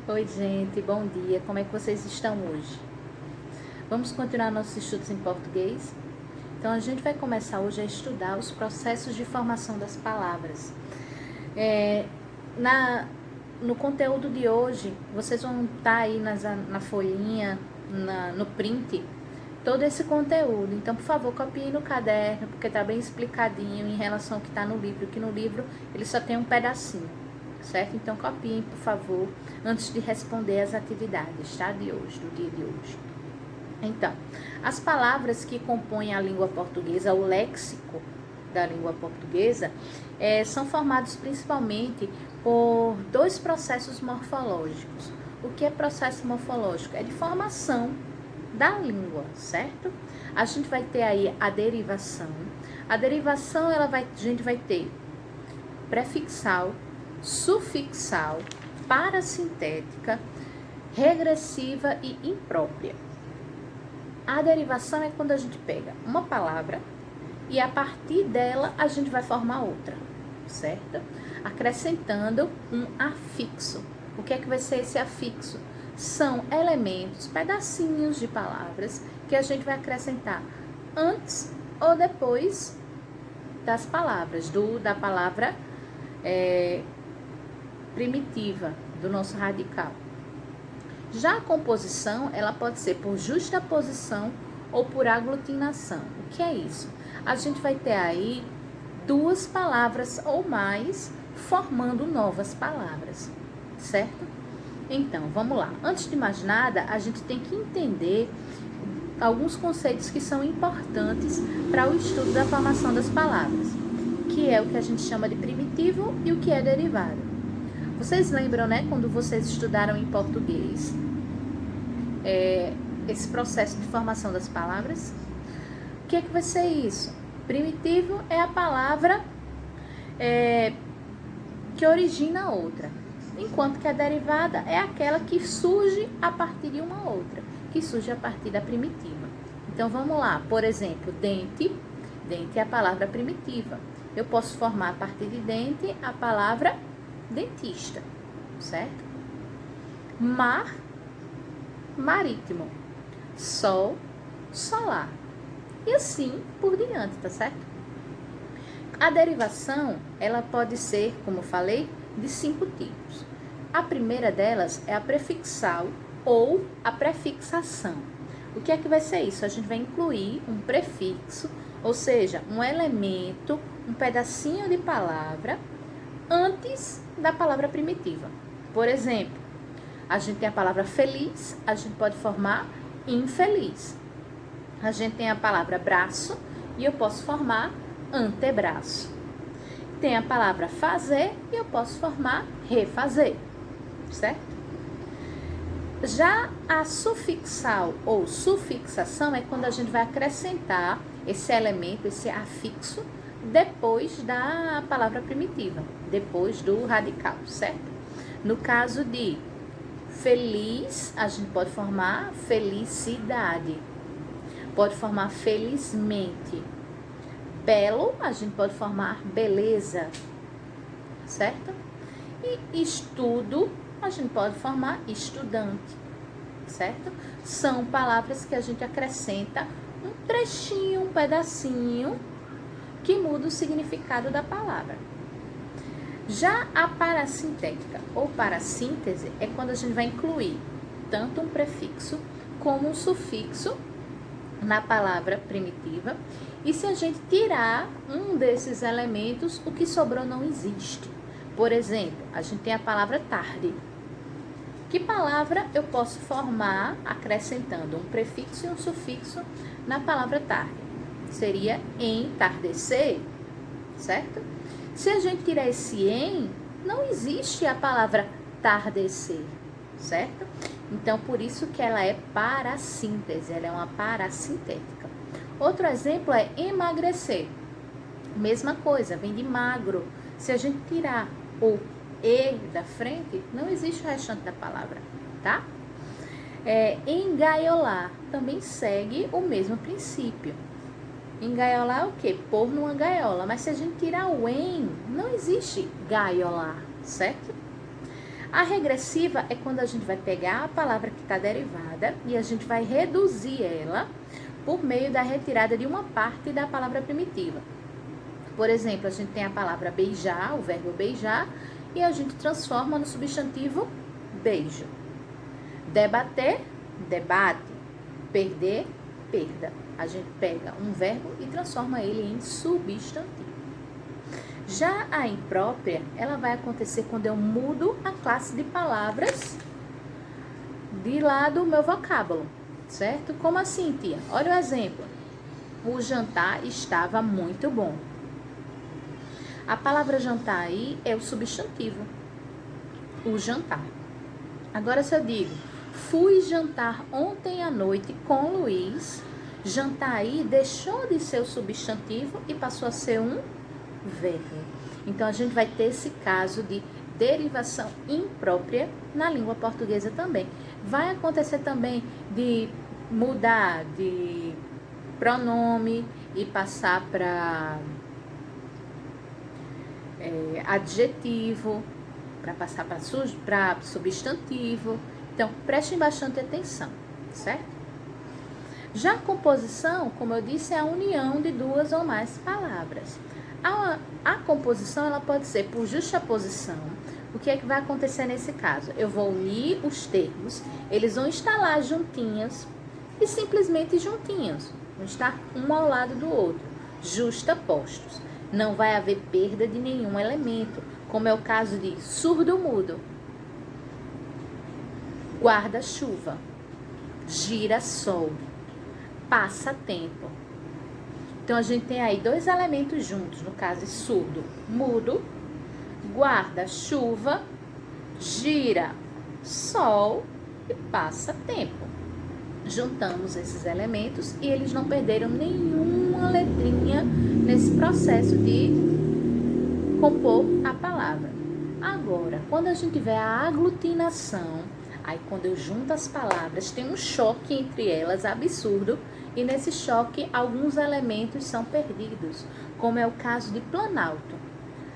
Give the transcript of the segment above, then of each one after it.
Oi, gente, bom dia. Como é que vocês estão hoje? Vamos continuar nossos estudos em português? Então, a gente vai começar hoje a estudar os processos de formação das palavras. É, na, no conteúdo de hoje, vocês vão estar aí na folhinha, no print, todo esse conteúdo. Então, por favor, copiem no caderno, porque está bem explicadinho em relação ao que está no livro, que no livro ele só tem um pedacinho, certo? Então, copiem, por favor, antes de responder as atividades, tá? De hoje, do dia de hoje. Então, as palavras que compõem a língua portuguesa, o léxico da língua portuguesa, são formados principalmente por dois processos morfológicos. O que é processo morfológico? É de formação da língua, certo? A gente vai ter aí a derivação. A derivação, a gente vai ter prefixal, sufixal, parasintética, regressiva e imprópria. A derivação é quando a gente pega uma palavra e a partir dela a gente vai formar outra, certo? Acrescentando um afixo. O que é que vai ser esse afixo? São elementos, pedacinhos de palavras que a gente vai acrescentar antes ou depois das palavras, da palavra primitiva, do nosso radical. Já a composição, ela pode ser por justaposição ou por aglutinação. O que é isso? A gente vai ter aí duas palavras ou mais formando novas palavras, certo? Então, vamos lá. Antes de mais nada, a gente tem que entender alguns conceitos que são importantes para o estudo da formação das palavras, que é o que a gente chama de primitivo e o que é derivado. Vocês lembram, né, quando vocês estudaram em português, esse processo de formação das palavras? O que é que vai ser isso? Primitivo é a palavra que origina a outra, enquanto que a derivada é aquela que surge a partir de uma outra, que surge a partir da primitiva. Então, vamos lá. Por exemplo, dente. Dente é a palavra primitiva. Eu posso formar a partir de dente a palavra dentista, certo? Mar, marítimo. Sol, solar. E assim por diante, tá certo? A derivação, ela pode ser, como eu falei, de 5 tipos. A primeira delas é a prefixal ou a prefixação. O que é que vai ser isso? A gente vai incluir um prefixo, ou seja, um elemento, um pedacinho de palavra antes da palavra primitiva. Por exemplo, a gente tem a palavra feliz, a gente pode formar infeliz. A gente tem a palavra braço e eu posso formar antebraço. Tem a palavra fazer e eu posso formar refazer, certo? Já a sufixal ou sufixação é quando a gente vai acrescentar esse elemento, esse afixo, depois da palavra primitiva, depois do radical, certo? No caso de feliz, a gente pode formar felicidade, pode formar felizmente. Belo, a gente pode formar beleza, certo? E estudo, a gente pode formar estudante, certo? São palavras que a gente acrescenta um trechinho, um pedacinho, que muda o significado da palavra. Já a parasintética ou parassíntese é quando a gente vai incluir tanto um prefixo como um sufixo na palavra primitiva. E se a gente tirar um desses elementos, o que sobrou não existe. Por exemplo, a gente tem a palavra tarde. Que palavra eu posso formar acrescentando um prefixo e um sufixo na palavra tarde? Seria entardecer, certo? Se a gente tirar esse em, não existe a palavra tardecer, certo? Então, por isso que ela é parassíntese, ela é uma parasintética. Outro exemplo é emagrecer. Mesma coisa, vem de magro. Se a gente tirar o e da frente, não existe o restante da palavra, tá? Engaiolar também segue o mesmo princípio. Engaiolar é o quê? Pôr numa gaiola. Mas se a gente tirar o em, não existe gaiolar, certo? A regressiva é quando a gente vai pegar a palavra que está derivada e a gente vai reduzir ela por meio da retirada de uma parte da palavra primitiva. Por exemplo, a gente tem a palavra beijar, o verbo beijar, e a gente transforma no substantivo beijo. Debater, debate. Perder, perda. A gente pega um verbo e transforma ele em substantivo. Já a imprópria, ela vai acontecer quando eu mudo a classe de palavras de lá do meu vocábulo, certo? Como assim, tia? Olha o exemplo. O jantar estava muito bom. A palavra jantar aí é o substantivo. O jantar. Agora, se eu digo, fui jantar ontem à noite com Luiz, jantar aí deixou de ser o substantivo e passou a ser um verbo. Então, a gente vai ter esse caso de derivação imprópria na língua portuguesa também. Vai acontecer também de mudar de pronome e passar para adjetivo, para passar para substantivo. Então, prestem bastante atenção, certo? Já a composição, como eu disse, é a união de duas ou mais palavras. A composição, ela pode ser por justaposição. O que é que vai acontecer nesse caso? Eu vou unir os termos, eles vão estar lá juntinhos e simplesmente juntinhos. Vão estar um ao lado do outro, justapostos. Não vai haver perda de nenhum elemento, como é o caso de surdo-mudo, guarda-chuva, girassol, passatempo. Então, a gente tem aí dois elementos juntos, no caso, surdo, mudo, guarda-chuva, gira, sol e passatempo. Juntamos esses elementos e eles não perderam nenhuma letrinha nesse processo de compor a palavra. Agora, quando a gente tiver a aglutinação, aí quando eu junto as palavras, tem um choque entre elas absurdo, e nesse choque alguns elementos são perdidos, como é o caso de planalto.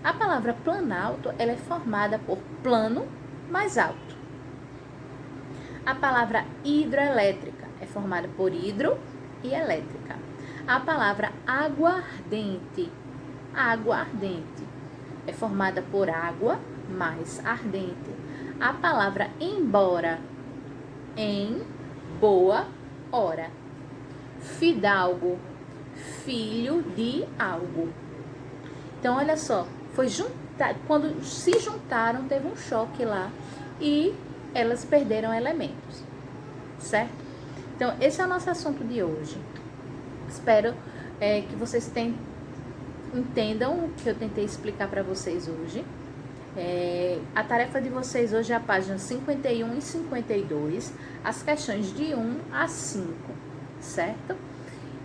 A palavra planalto, ela é formada por plano mais alto. A palavra hidroelétrica é formada por hidro e elétrica. A palavra aguardente, é formada por água mais ardente. A palavra embora, em boa hora. Fidalgo, filho de algo. Então, olha só, quando se juntaram, teve um choque lá e elas perderam elementos, certo? Então, esse é o nosso assunto de hoje. Espero que vocês entendam o que eu tentei explicar para vocês hoje. A tarefa de vocês hoje é a página 51 e 52, as questões de 1 a 5, certo?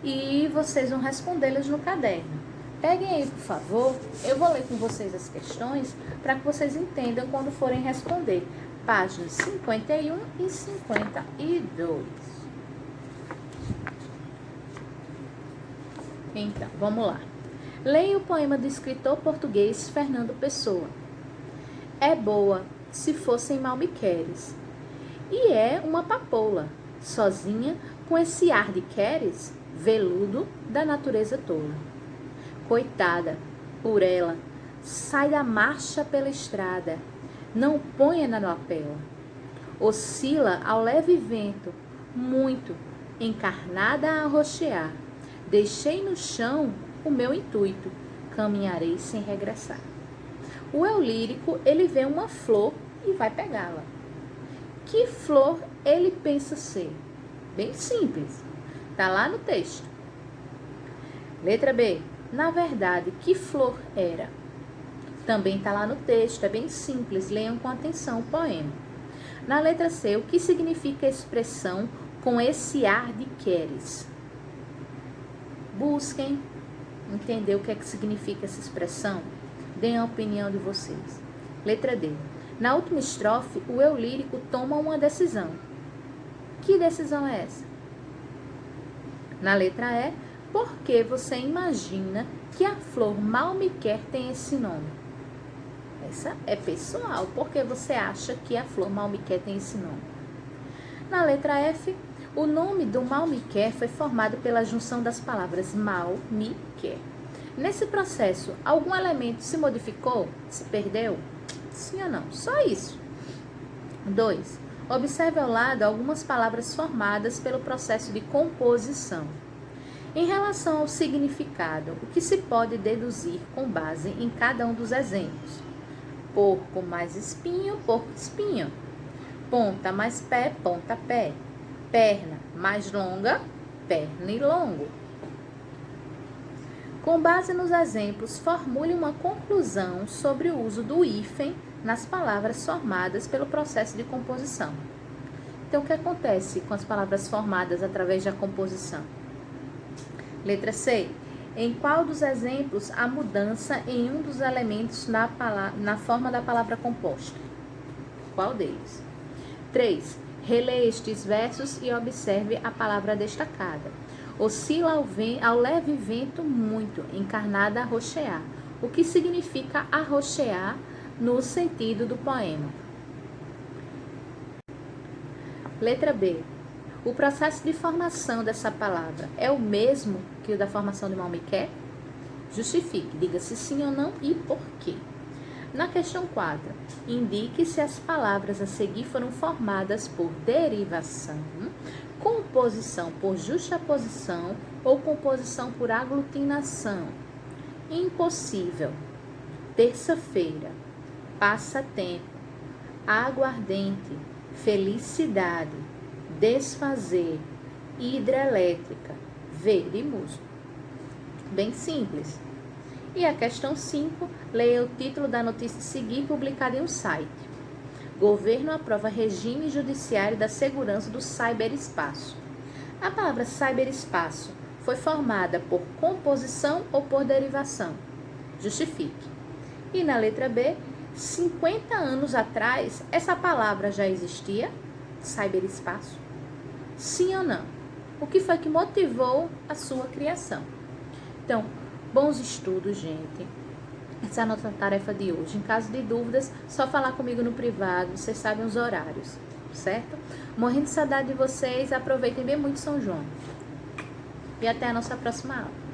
E vocês vão respondê-las no caderno. Peguem aí, por favor, eu vou ler com vocês as questões para que vocês entendam quando forem responder. Páginas 51 e 52. Então, vamos lá. Leia o poema do escritor português Fernando Pessoa. É boa, se fossem mal me queres. E é uma papoula, sozinha, com esse ar de queres, veludo da natureza tola. Coitada, por ela, sai da marcha pela estrada, não ponha na lapela. Oscila ao leve vento, muito, encarnada a rochear. Deixei no chão o meu intuito, caminharei sem regressar. O eu lírico, ele vê uma flor e vai pegá-la. Que flor ele pensa ser? Bem simples, tá lá no texto. Letra B. Na verdade, que flor era? Também tá lá no texto, é bem simples, leiam com atenção o poema. Na letra C, o que significa a expressão com esse ar de queres? Busquem entender o que é que significa essa expressão. Deem a opinião de vocês. Letra D. Na última estrofe, o eu lírico toma uma decisão. Que decisão é essa? Na letra E, por que você imagina que a flor mal me quer tem esse nome? Essa é pessoal. Por que você acha que a flor malmiqué tem esse nome? Na letra F, o nome do malmiqué foi formado pela junção das palavras mal, mi, quer. Nesse processo, algum elemento se modificou? Se perdeu? Sim ou não? Só isso. 2. Observe ao lado algumas palavras formadas pelo processo de composição. Em relação ao significado, o que se pode deduzir com base em cada um dos exemplos? Porco mais espinho, porco espinho. Ponta mais pé, ponta pé. Perna mais longa, perna e longo. Com base nos exemplos, formule uma conclusão sobre o uso do hífen nas palavras formadas pelo processo de composição. Então, o que acontece com as palavras formadas através da composição? Letra C. Em qual dos exemplos há mudança em um dos elementos na forma da palavra composta? Qual deles? 3. Releia estes versos e observe a palavra destacada. Oscila ao leve vento muito, encarnada arroxear. O que significa arroxear no sentido do poema? Letra B. O processo de formação dessa palavra é o mesmo que o da formação de malmiqué? Justifique, diga se sim ou não e por quê. Na questão 4, indique se as palavras a seguir foram formadas por derivação, composição por justaposição ou composição por aglutinação. Impossível, terça-feira, passatempo, aguardente, felicidade, desfazer, hidrelétrica, verde musgo. Bem simples. E a questão 5, leia o título da notícia a seguir publicada em um site. Governo aprova regime judiciário da segurança do ciberespaço. A palavra ciberespaço foi formada por composição ou por derivação? Justifique. E na letra B, 50 anos atrás, essa palavra já existia? Ciberespaço? Sim ou não? O que foi que motivou a sua criação? Então, bons estudos, gente. Essa é a nossa tarefa de hoje. Em caso de dúvidas, só falar comigo no privado. Vocês sabem os horários, certo? Morrendo de saudade de vocês. Aproveitem bem muito São João. E até a nossa próxima aula.